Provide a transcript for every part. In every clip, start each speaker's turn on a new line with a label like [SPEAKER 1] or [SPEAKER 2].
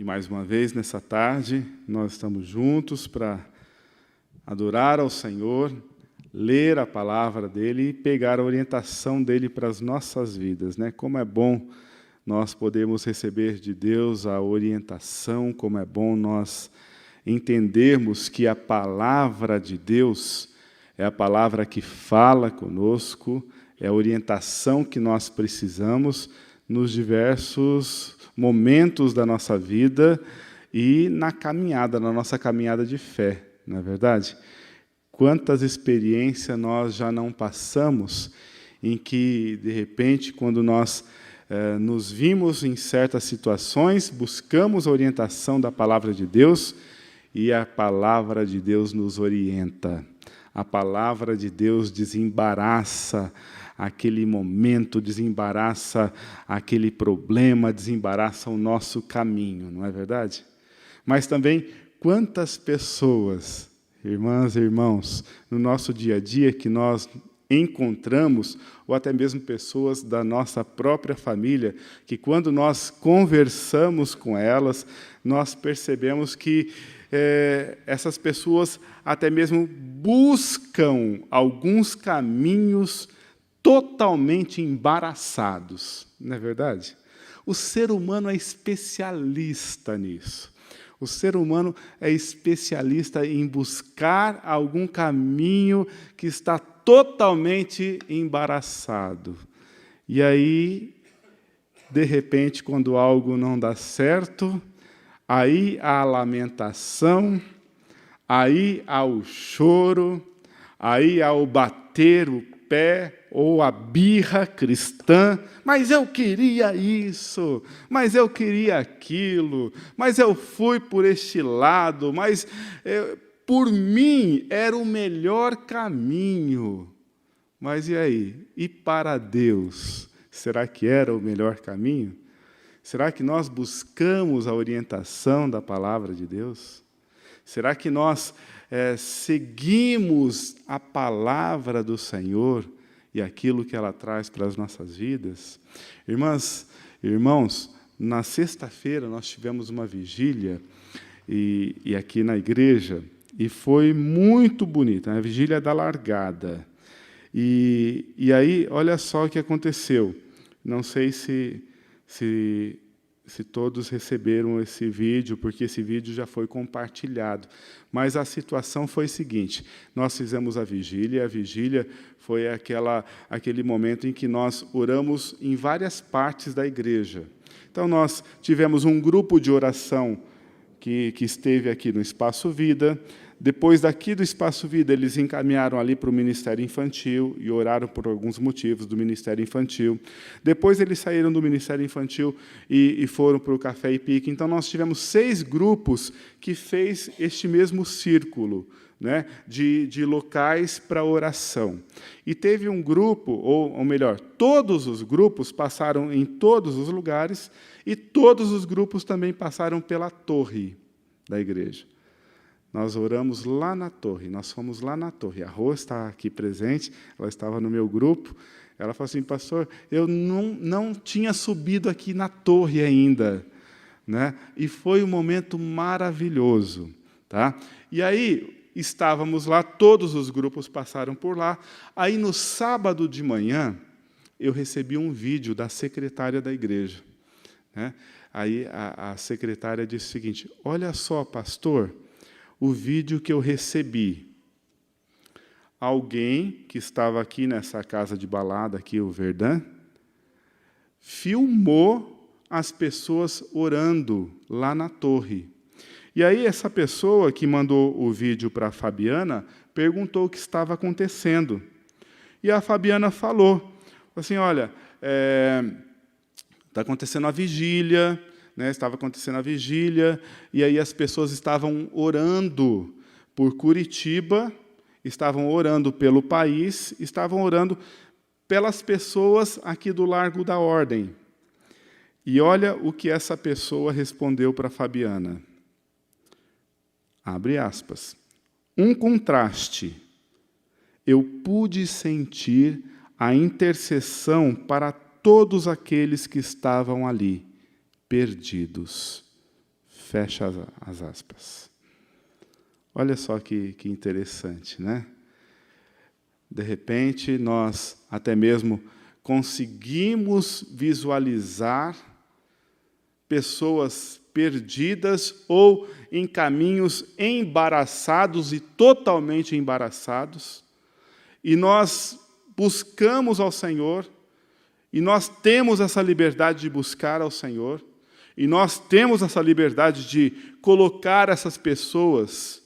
[SPEAKER 1] mais uma vez, nessa tarde, nós estamos juntos para adorar ao Senhor, ler a palavra dEle e pegar a orientação dEle para as nossas vidas, né? Como é bom nós podermos receber de Deus a orientação, como é bom nós entendermos que a palavra de Deus é a palavra que fala conosco, é a orientação que nós precisamos nos diversos momentos da nossa vida e na nossa caminhada de fé, não é verdade? Quantas experiências nós já não passamos em que, de repente, quando nós nos vimos em certas situações, buscamos a orientação da palavra de Deus e a palavra de Deus nos orienta. A palavra de Deus desembaraça aquele momento, desembaraça aquele problema, desembaraça o nosso caminho, não é verdade? Mas também, quantas pessoas, irmãs e irmãos, no nosso dia a dia que nós encontramos, ou até mesmo pessoas da nossa própria família, que quando nós conversamos com elas, nós percebemos que essas pessoas até mesmo buscam alguns caminhos totalmente embaraçados, não é verdade? O ser humano é especialista nisso. O ser humano é especialista em buscar algum caminho que está totalmente embaraçado. E aí, de repente, quando algo não dá certo, aí há a lamentação, aí há o choro, aí há o bater o pé, ou a birra cristã, mas eu queria isso, mas eu queria aquilo, mas eu fui por este lado, mas por mim era o melhor caminho. Mas e aí? E para Deus, será que era o melhor caminho? Será que nós buscamos a orientação da palavra de Deus? Será que nós seguimos a palavra do Senhor e aquilo que ela traz para as nossas vidas? Irmãs, irmãos, na sexta-feira nós tivemos uma vigília e aqui na igreja, e foi muito bonita, a vigília da largada. E aí, olha só o que aconteceu. Não sei se todos receberam esse vídeo, porque esse vídeo já foi compartilhado. Mas a situação foi a seguinte: nós fizemos a vigília foi aquele momento em que nós oramos em várias partes da igreja. Então, nós tivemos um grupo de oração que esteve aqui no Espaço Vida. Depois daqui do Espaço Vida, eles encaminharam ali para o Ministério Infantil e oraram por alguns motivos do Ministério Infantil. Depois eles saíram do Ministério Infantil e foram para o Café e Pique. Então, nós tivemos 6 grupos que fez este mesmo círculo, né, de locais para oração. E teve um grupo, ou melhor, todos os grupos passaram em todos os lugares e todos os grupos também passaram pela torre da igreja. Nós oramos lá na torre, nós fomos lá na torre. A Rô está aqui presente, ela estava no meu grupo. Ela falou assim: pastor, eu não tinha subido aqui na torre ainda, né? E foi um momento maravilhoso, tá? E aí estávamos lá, todos os grupos passaram por lá. Aí, no sábado de manhã, eu recebi um vídeo da secretária da igreja, né? Aí a secretária disse o seguinte: olha só, pastor, o vídeo que eu recebi. Alguém que estava aqui nessa casa de balada, aqui, o Verdun, filmou as pessoas orando lá na torre. E aí essa pessoa que mandou o vídeo para a Fabiana perguntou o que estava acontecendo. E a Fabiana falou assim: olha, está acontecendo a vigília, né, estava acontecendo a vigília, e aí as pessoas estavam orando por Curitiba, estavam orando pelo país, estavam orando pelas pessoas aqui do Largo da Ordem. E olha o que essa pessoa respondeu para a Fabiana. Abre aspas. Um contraste. Eu pude sentir a intercessão para todos aqueles que estavam ali, perdidos. Fecha as aspas. Olha só que interessante, né? De repente, nós até mesmo conseguimos visualizar pessoas perdidas ou em caminhos embaraçados e totalmente embaraçados, e nós buscamos ao Senhor, e nós temos essa liberdade de buscar ao Senhor, e nós temos essa liberdade de colocar essas pessoas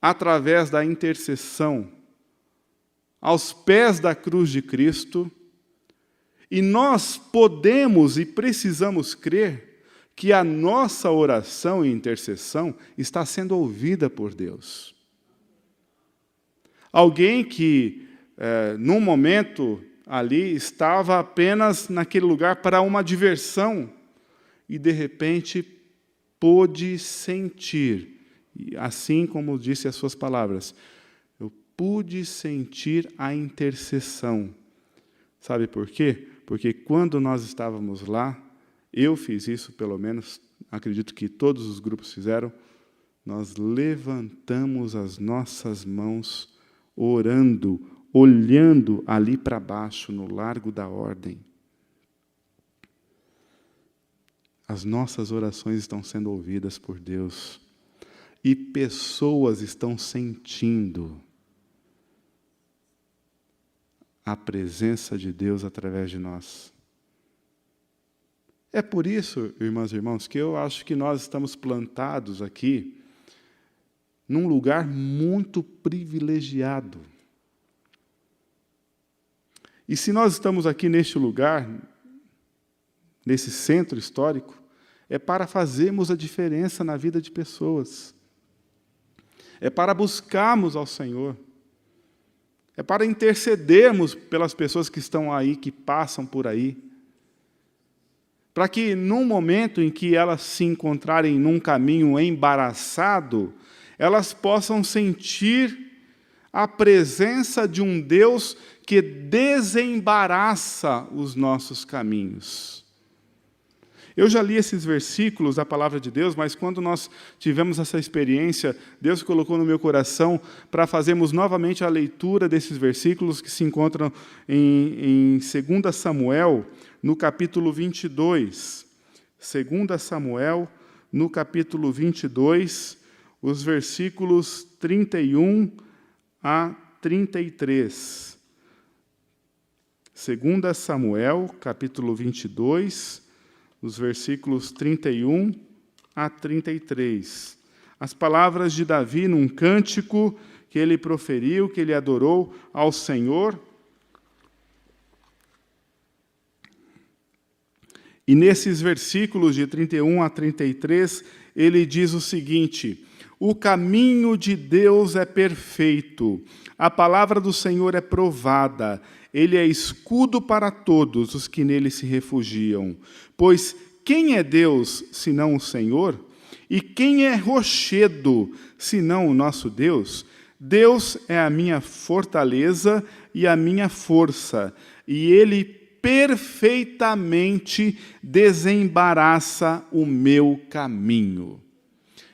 [SPEAKER 1] através da intercessão aos pés da cruz de Cristo, e nós podemos e precisamos crer que a nossa oração e intercessão está sendo ouvida por Deus. Alguém que, num momento ali, estava apenas naquele lugar para uma diversão, e de repente pôde sentir, assim como disse as suas palavras, eu pude sentir a intercessão. Sabe por quê? Porque quando nós estávamos lá, eu fiz isso, pelo menos, acredito que todos os grupos fizeram, nós levantamos as nossas mãos, orando, olhando ali para baixo, no Largo da Ordem. As nossas orações estão sendo ouvidas por Deus, e pessoas estão sentindo a presença de Deus através de nós. É por isso, irmãs e irmãos, que eu acho que nós estamos plantados aqui num lugar muito privilegiado. E se nós estamos aqui neste lugar, nesse centro histórico, é para fazermos a diferença na vida de pessoas. É para buscarmos ao Senhor. É para intercedermos pelas pessoas que estão aí, que passam por aí. Para que, num momento em que elas se encontrarem num caminho embaraçado, elas possam sentir a presença de um Deus que desembaraça os nossos caminhos. Eu já li esses versículos da Palavra de Deus, mas quando nós tivemos essa experiência, Deus colocou no meu coração para fazermos novamente a leitura desses versículos que se encontram em 2 Samuel, no capítulo 22. 2 Samuel, no capítulo 22, os versículos 31 a 33. 2 Samuel, capítulo 22, os versículos 31 a 33. As palavras de Davi num cântico que ele proferiu, que ele adorou ao Senhor. E nesses versículos de 31 a 33, ele diz o seguinte: o caminho de Deus é perfeito, a palavra do Senhor é provada, ele é escudo para todos os que nele se refugiam. Pois quem é Deus, senão o Senhor? E quem é rochedo, senão o nosso Deus? Deus é a minha fortaleza e a minha força, e ele perfeitamente desembaraça o meu caminho.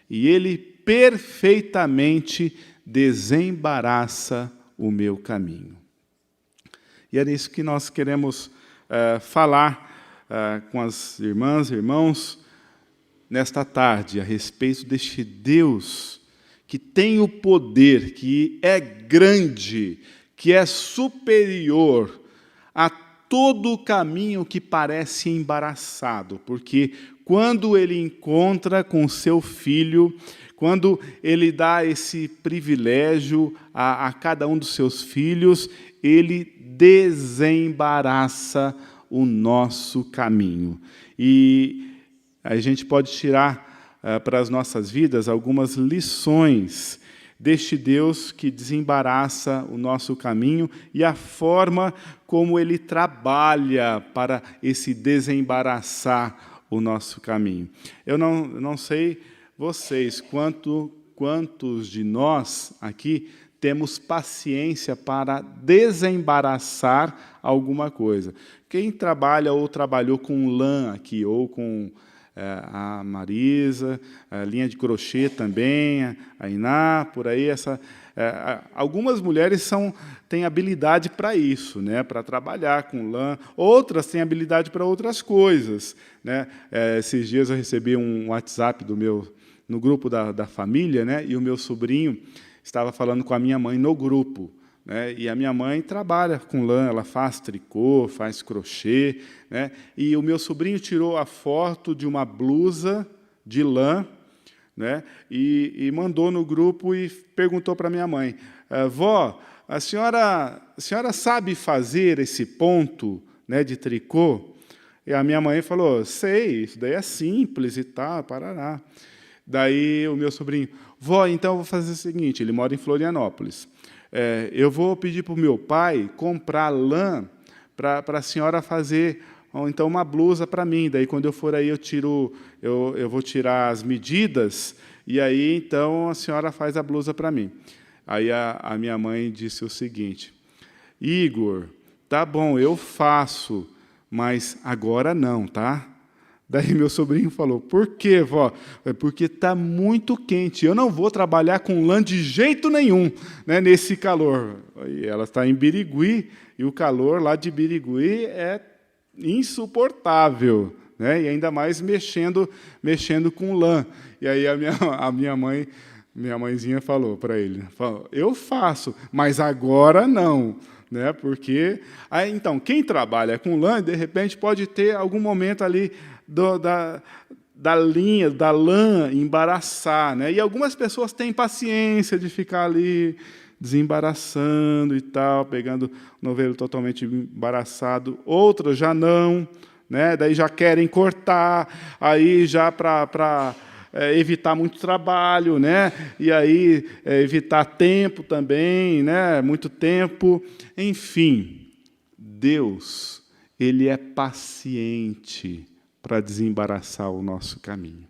[SPEAKER 1] E ele perfeitamente desembaraça o meu caminho. E é isso que nós queremos falar com as irmãs e irmãos nesta tarde, a respeito deste Deus que tem o poder, que é grande, que é superior a todo o caminho que parece embaraçado, porque quando ele encontra com seu filho, quando ele dá esse privilégio a cada um dos seus filhos, ele desembaraça o nosso caminho. E a gente pode tirar para as nossas vidas algumas lições deste Deus que desembaraça o nosso caminho e a forma como ele trabalha para esse desembaraçar o nosso caminho. Eu não sei vocês, quantos de nós aqui temos paciência para desembaraçar alguma coisa. Quem trabalha ou trabalhou com lã aqui, ou com a Marisa, a linha de crochê também, a Iná, por aí. Algumas mulheres têm habilidade para isso, né, para trabalhar com lã, outras têm habilidade para outras coisas, né. Esses dias eu recebi um WhatsApp no grupo da família, né, e o meu sobrinho estava falando com a minha mãe no grupo, né, e a minha mãe trabalha com lã, ela faz tricô, faz crochê, né, e o meu sobrinho tirou a foto de uma blusa de lã, né, e mandou no grupo e perguntou para a minha mãe: vó, a senhora sabe fazer esse ponto, né, de tricô? E a minha mãe falou: sei, isso daí é simples e tal, parará. Daí o meu sobrinho: vó, então eu vou fazer o seguinte, ele mora em Florianópolis, eu vou pedir para o meu pai comprar lã para a senhora fazer, ou então uma blusa para mim. Daí, quando eu for aí, eu vou tirar as medidas, e aí, então, a senhora faz a blusa para mim. Aí a minha mãe disse o seguinte: Igor, tá bom, eu faço, mas agora não, tá? Daí meu sobrinho falou: por quê, vó? Porque está muito quente, eu não vou trabalhar com lã de jeito nenhum, né, nesse calor. E ela está em Birigui, e o calor lá de Birigui é insuportável, né, e ainda mais mexendo com lã. E aí a minha mãezinha falou para ele: eu faço, mas agora não. Né, porque então, quem trabalha com lã, de repente, pode ter algum momento ali da linha, da lã, embaraçar. Né? E algumas pessoas têm paciência de ficar ali desembaraçando e tal, pegando o novelo totalmente embaraçado. Outras já não, né? Daí já querem cortar, aí já para evitar muito trabalho, né? E aí evitar tempo também, né? Muito tempo. Enfim, Deus, Ele é paciente para desembaraçar o nosso caminho.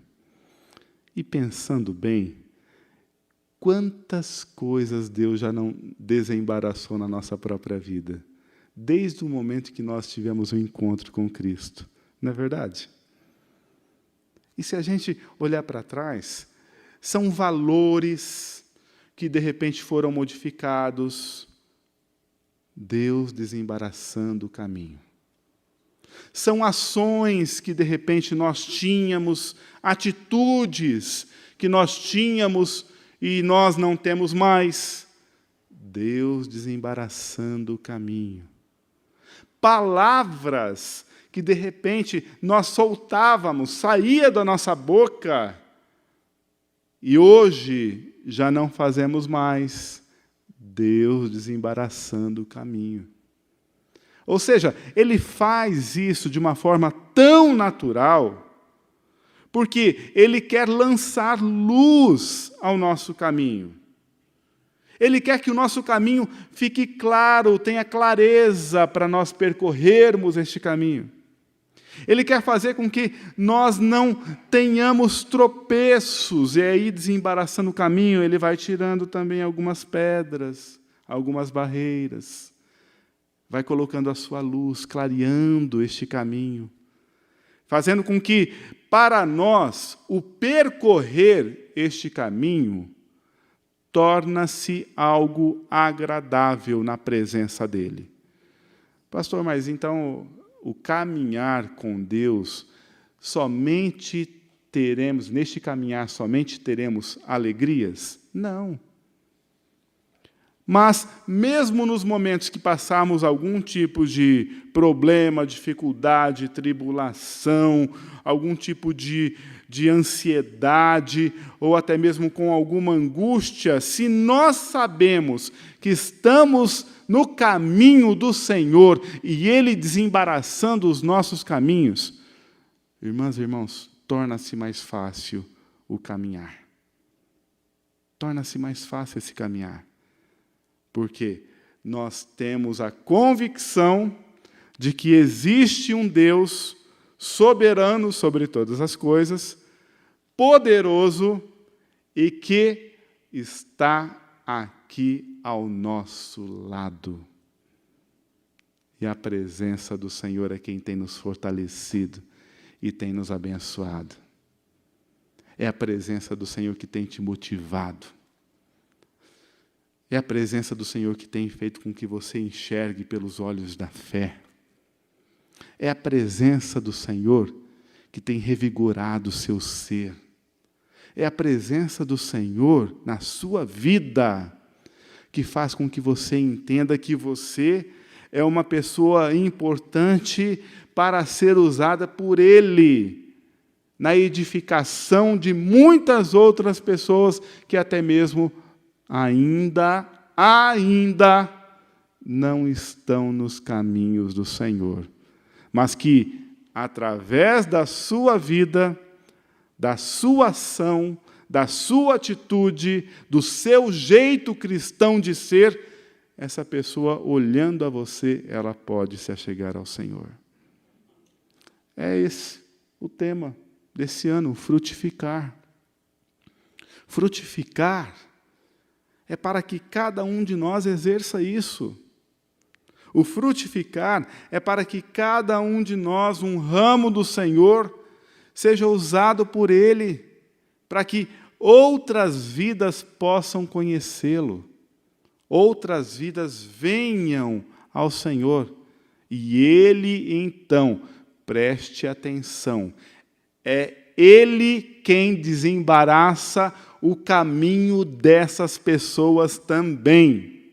[SPEAKER 1] E pensando bem, quantas coisas Deus já não desembaraçou na nossa própria vida, desde o momento que nós tivemos um encontro com Cristo, não é verdade? E se a gente olhar para trás, são valores que, de repente, foram modificados, Deus desembaraçando o caminho. São ações que, de repente, nós tínhamos, atitudes que nós tínhamos e nós não temos mais. Deus desembaraçando o caminho. Palavras que, de repente, nós soltávamos, saía da nossa boca, e hoje já não fazemos mais. Deus desembaraçando o caminho. Ou seja, Ele faz isso de uma forma tão natural, porque Ele quer lançar luz ao nosso caminho. Ele quer que o nosso caminho fique claro, tenha clareza para nós percorrermos este caminho. Ele quer fazer com que nós não tenhamos tropeços, e aí, desembaraçando o caminho, Ele vai tirando também algumas pedras, algumas barreiras, vai colocando a sua luz, clareando este caminho, fazendo com que, para nós, o percorrer este caminho torna-se algo agradável na presença dEle. Pastor, mas então o caminhar com Deus, neste caminhar somente teremos alegrias? Não. Mas, mesmo nos momentos que passarmos algum tipo de problema, dificuldade, tribulação, algum tipo de ansiedade, ou até mesmo com alguma angústia, se nós sabemos que estamos no caminho do Senhor e Ele desembaraçando os nossos caminhos, irmãs e irmãos, torna-se mais fácil o caminhar. Torna-se mais fácil esse caminhar. Porque nós temos a convicção de que existe um Deus soberano sobre todas as coisas, poderoso e que está aqui ao nosso lado. E a presença do Senhor é quem tem nos fortalecido. e tem nos abençoado. É a presença do Senhor que tem te motivado. É a presença do Senhor que tem feito com que você enxergue pelos olhos da fé. É a presença do Senhor que tem revigorado o seu ser. É a presença do Senhor na sua vida que faz com que você entenda que você é uma pessoa importante para ser usada por Ele na edificação de muitas outras pessoas que até mesmo ainda não estão nos caminhos do Senhor, mas que, através da sua vida, da sua ação, da sua atitude, do seu jeito cristão de ser, essa pessoa, olhando a você, ela pode se achegar ao Senhor. É esse o tema desse ano, frutificar. Frutificar é para que cada um de nós exerça isso. O frutificar é para que cada um de nós, um ramo do Senhor, seja usado por Ele, para que outras vidas possam conhecê-lo, outras vidas venham ao Senhor, e Ele, então, preste atenção, é Ele quem desembaraça o caminho dessas pessoas também.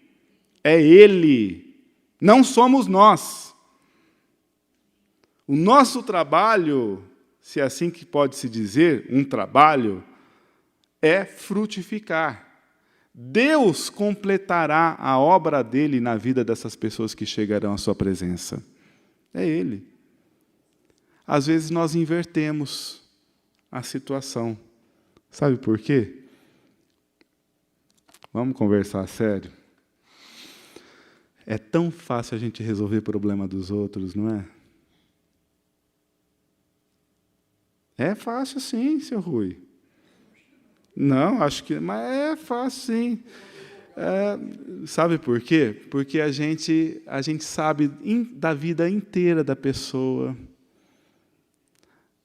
[SPEAKER 1] É Ele, não somos nós. O nosso trabalho, se é assim que pode se dizer, um trabalho, é frutificar. Deus completará a obra dele na vida dessas pessoas que chegarão à sua presença. É Ele. Às vezes nós invertemos a situação. Sabe por quê? Vamos conversar sério? É tão fácil a gente resolver o problema dos outros, não é? É fácil sim, seu Rui. Não, acho que... Mas é fácil sim. Sabe por quê? Porque a gente sabe da vida inteira da pessoa.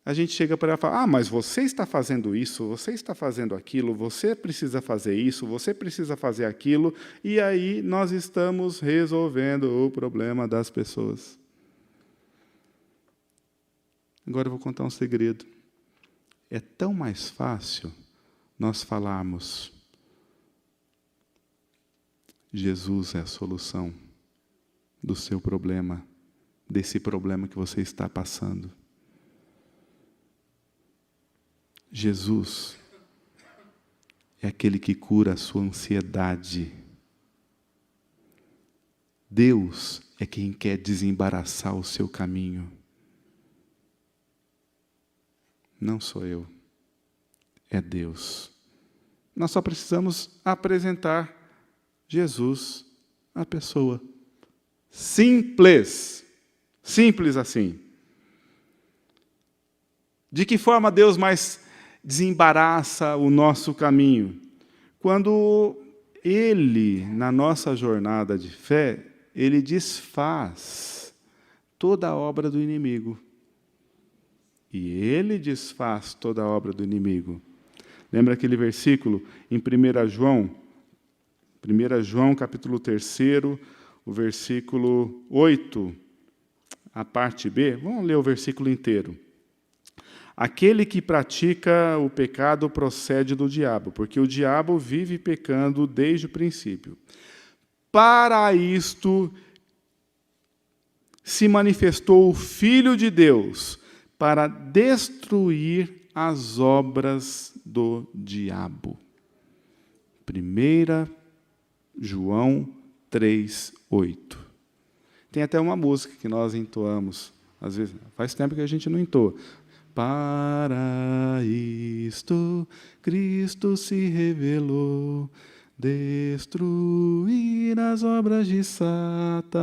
[SPEAKER 1] A gente chega para ela e fala, mas você está fazendo isso, você está fazendo aquilo, você precisa fazer isso, você precisa fazer aquilo, e aí nós estamos resolvendo o problema das pessoas. Agora eu vou contar um segredo. É tão mais fácil nós falarmos, Jesus é a solução do seu problema, desse problema que você está passando. Jesus é aquele que cura a sua ansiedade. Deus é quem quer desembaraçar o seu caminho. Não sou eu, é Deus. Nós só precisamos apresentar Jesus, a pessoa. Simples. Simples assim. De que forma Deus mais desembaraça o nosso caminho? Quando Ele, na nossa jornada de fé, Ele desfaz toda a obra do inimigo. E Ele desfaz toda a obra do inimigo. Lembra aquele versículo em 1 João? 1 João, capítulo 3, o versículo 8, a parte B. Vamos ler o versículo inteiro. Aquele que pratica o pecado procede do diabo, porque o diabo vive pecando desde o princípio. Para isto se manifestou o Filho de Deus, para destruir as obras do diabo. 1 João 3, 8. Tem até uma música que nós entoamos, às vezes, faz tempo que a gente não entoa. Para isto Cristo se revelou, destruir as obras de Satanás.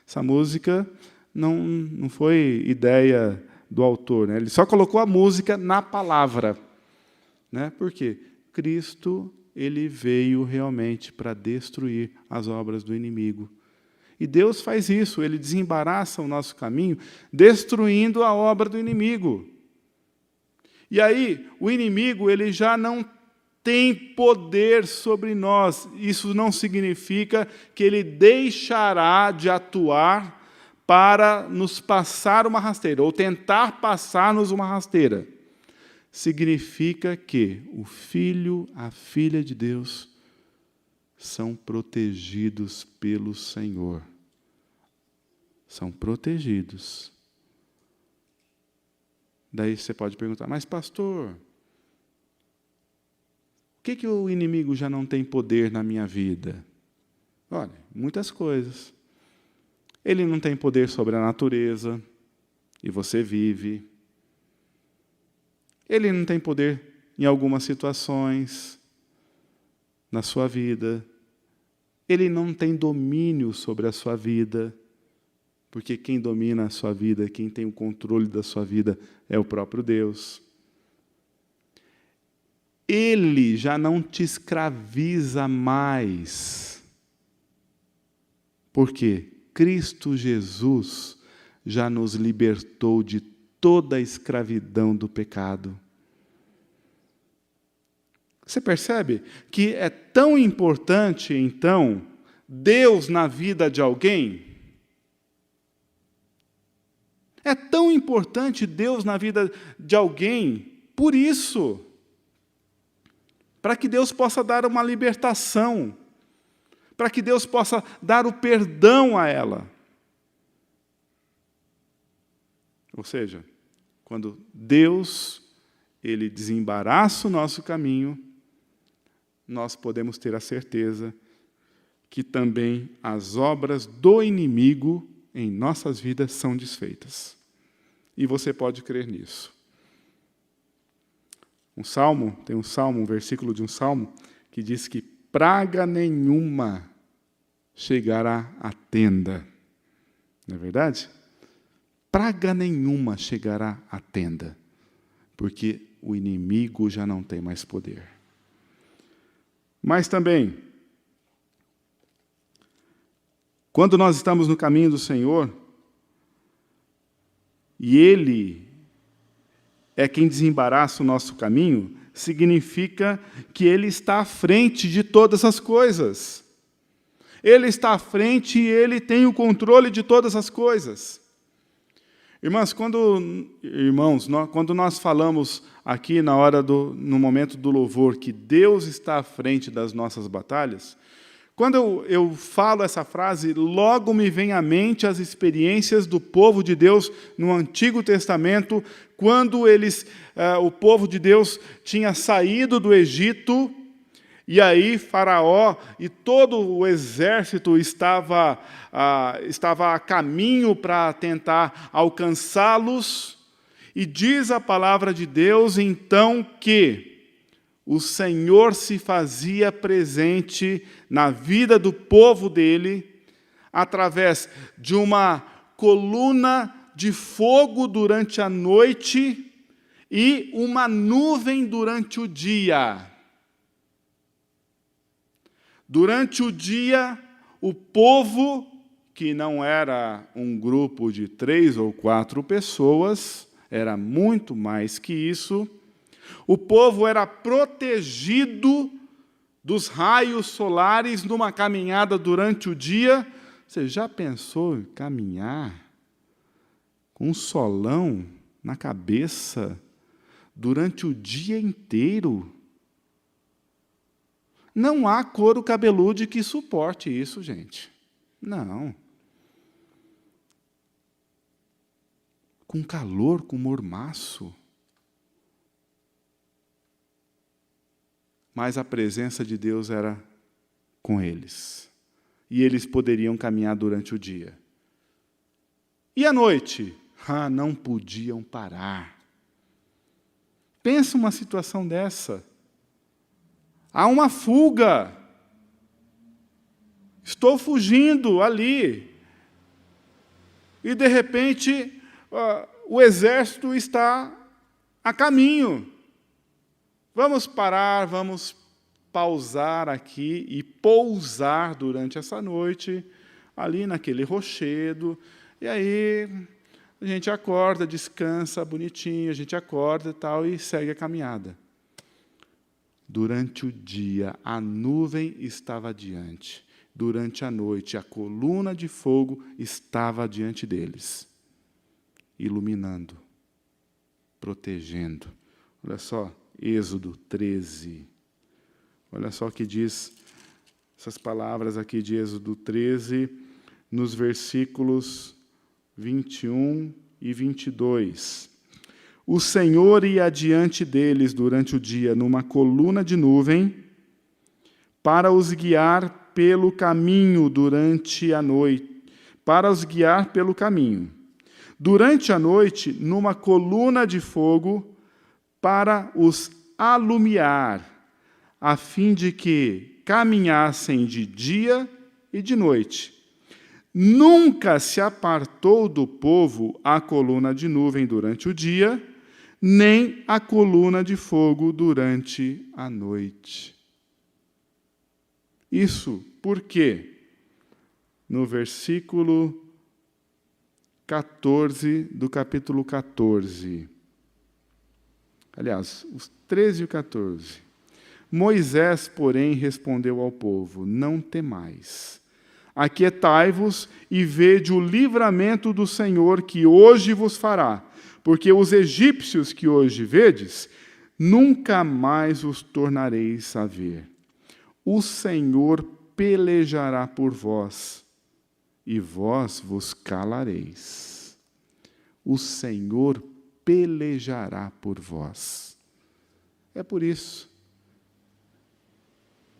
[SPEAKER 1] Essa música não foi ideia do autor, né? Ele só colocou a música na palavra, né? Por quê? Cristo, ele veio realmente para destruir as obras do inimigo. E Deus faz isso, Ele desembaraça o nosso caminho, destruindo a obra do inimigo. E aí, o inimigo ele já não tem poder sobre nós. Isso não significa que ele deixará de atuar para nos passar uma rasteira, ou tentar passar-nos uma rasteira. Significa que o filho, a filha de Deus, são protegidos pelo Senhor. São protegidos. Daí você pode perguntar, mas pastor, por que o inimigo já não tem poder na minha vida? Olha, muitas coisas. Ele não tem poder sobre a natureza, e você vive. Ele não tem poder em algumas situações na sua vida. Ele não tem domínio sobre a sua vida, porque quem domina a sua vida, quem tem o controle da sua vida é o próprio Deus. Ele já não te escraviza mais. Por quê? Cristo Jesus já nos libertou de toda a escravidão do pecado. Você percebe que é tão importante, então, Deus na vida de alguém? É tão importante Deus na vida de alguém por isso. Para que Deus possa dar uma libertação. Para que Deus possa dar o perdão a ela. Ou seja, quando Deus ele desembaraça o nosso caminho, nós podemos ter a certeza que também as obras do inimigo em nossas vidas são desfeitas. E você pode crer nisso. Tem um versículo de um salmo, que diz que praga nenhuma chegará à tenda. Não é verdade? Praga nenhuma chegará à tenda, porque o inimigo já não tem mais poder. Mas também, quando nós estamos no caminho do Senhor, e Ele é quem desembaraça o nosso caminho, significa que Ele está à frente de todas as coisas. Ele está à frente e Ele tem o controle de todas as coisas. Irmãos, quando nós falamos aqui no momento do louvor, que Deus está à frente das nossas batalhas, quando eu falo essa frase, logo me vem à mente as experiências do povo de Deus no Antigo Testamento, quando o povo de Deus tinha saído do Egito, e aí Faraó e todo o exército estava a caminho para tentar alcançá-los, e diz a palavra de Deus, então, que o Senhor se fazia presente na vida do povo dele, através de uma coluna de fogo durante a noite e uma nuvem durante o dia. Durante o dia, o povo, que não era um grupo de 3 ou 4 pessoas, era muito mais que isso, o povo era protegido dos raios solares numa caminhada durante o dia. Você já pensou em caminhar com um solão na cabeça durante o dia inteiro? Não há couro cabeludo que suporte isso, gente. Não. Com calor, com mormaço. Mas a presença de Deus era com eles. E eles poderiam caminhar durante o dia. E à noite? Não podiam parar. Pensa uma situação dessa. Há uma fuga. Estou fugindo ali. E, de repente, o exército está a caminho. Vamos parar, vamos pausar aqui e pousar durante essa noite. ali naquele rochedo, e aí a gente acorda, descansa bonitinho, a gente acorda e tal, e segue a caminhada. Durante o dia, a nuvem estava adiante. Durante a noite, a coluna de fogo estava diante deles, iluminando, protegendo. Olha só, Êxodo 13. Olha só o que diz essas palavras aqui de Êxodo 13, nos versículos 21 e 22. O Senhor ia adiante deles durante o dia numa coluna de nuvem para os guiar pelo caminho durante a noite, para os guiar pelo caminho. Durante a noite, numa coluna de fogo para os alumiar, a fim de que caminhassem de dia e de noite. Nunca se apartou do povo a coluna de nuvem durante o dia, nem a coluna de fogo durante a noite. Isso porque, no versículo 14 do capítulo 14, aliás, os 13 e o 14, Moisés, porém, respondeu ao povo: não temais, aquietai-vos e vede o livramento do Senhor que hoje vos fará, porque os egípcios que hoje vedes, nunca mais os tornareis a ver. O Senhor pelejará por vós, e vós vos calareis. O Senhor pelejará por vós. É por isso,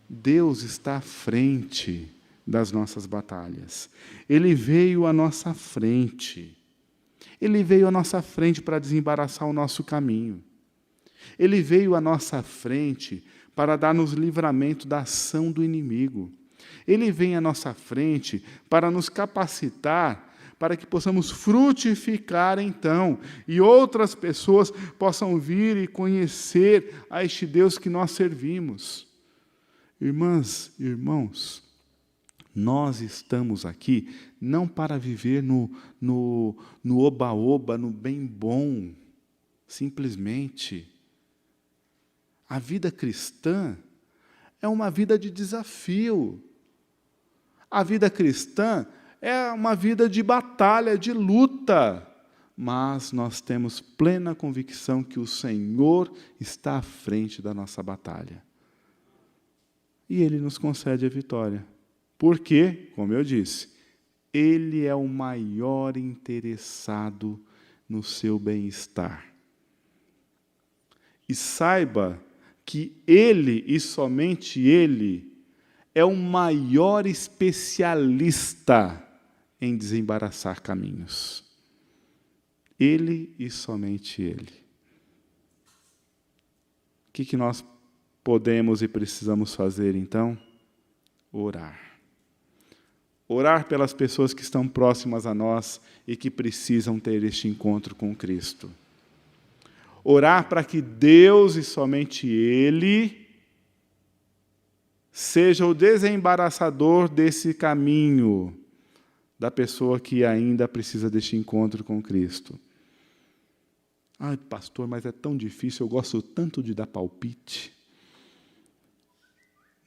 [SPEAKER 1] Deus está à frente das nossas batalhas. Ele veio à nossa frente. Ele veio à nossa frente para desembaraçar o nosso caminho. Ele veio à nossa frente para dar-nos livramento da ação do inimigo. Ele vem à nossa frente para nos capacitar, para que possamos frutificar então, e outras pessoas possam vir e conhecer a este Deus que nós servimos. Irmãs, irmãos, nós estamos aqui não para viver no oba-oba, no bem bom, simplesmente. A vida cristã é uma vida de desafio. A vida cristã é uma vida de batalha, de luta. Mas nós temos plena convicção que o Senhor está à frente da nossa batalha. E Ele nos concede a vitória. Porque, como eu disse, Ele é o maior interessado no seu bem-estar. E saiba que Ele, e somente Ele, é o maior especialista em desembaraçar caminhos. Ele e somente Ele. O que nós podemos e precisamos fazer, então? Orar. Orar pelas pessoas que estão próximas a nós e que precisam ter este encontro com Cristo. Orar para que Deus e somente Ele seja o desembaraçador desse caminho da pessoa que ainda precisa deste encontro com Cristo. Ai, pastor, mas é tão difícil, eu gosto tanto de dar palpite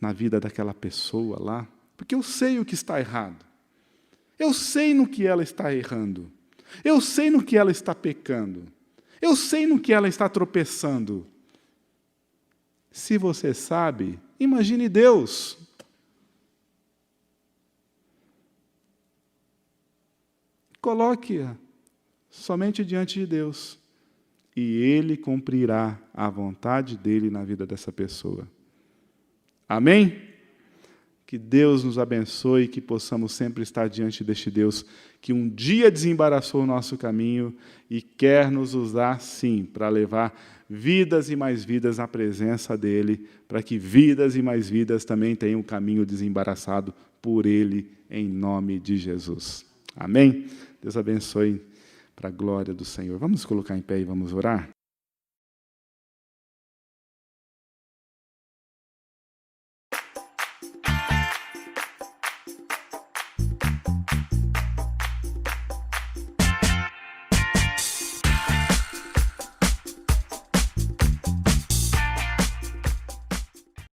[SPEAKER 1] na vida daquela pessoa lá, porque eu sei o que está errado. Eu sei no que ela está errando. Eu sei no que ela está pecando. Eu sei no que ela está tropeçando. Se você sabe, imagine Deus. Coloque-a somente diante de Deus. E Ele cumprirá a vontade dEle na vida dessa pessoa. Amém? Que Deus nos abençoe e que possamos sempre estar diante deste Deus que um dia desembaraçou o nosso caminho e quer nos usar, sim, para levar vidas e mais vidas na presença dEle, para que vidas e mais vidas também tenham o caminho desembaraçado por Ele, em nome de Jesus. Amém? Deus abençoe para a glória do Senhor. Vamos colocar em pé e vamos orar?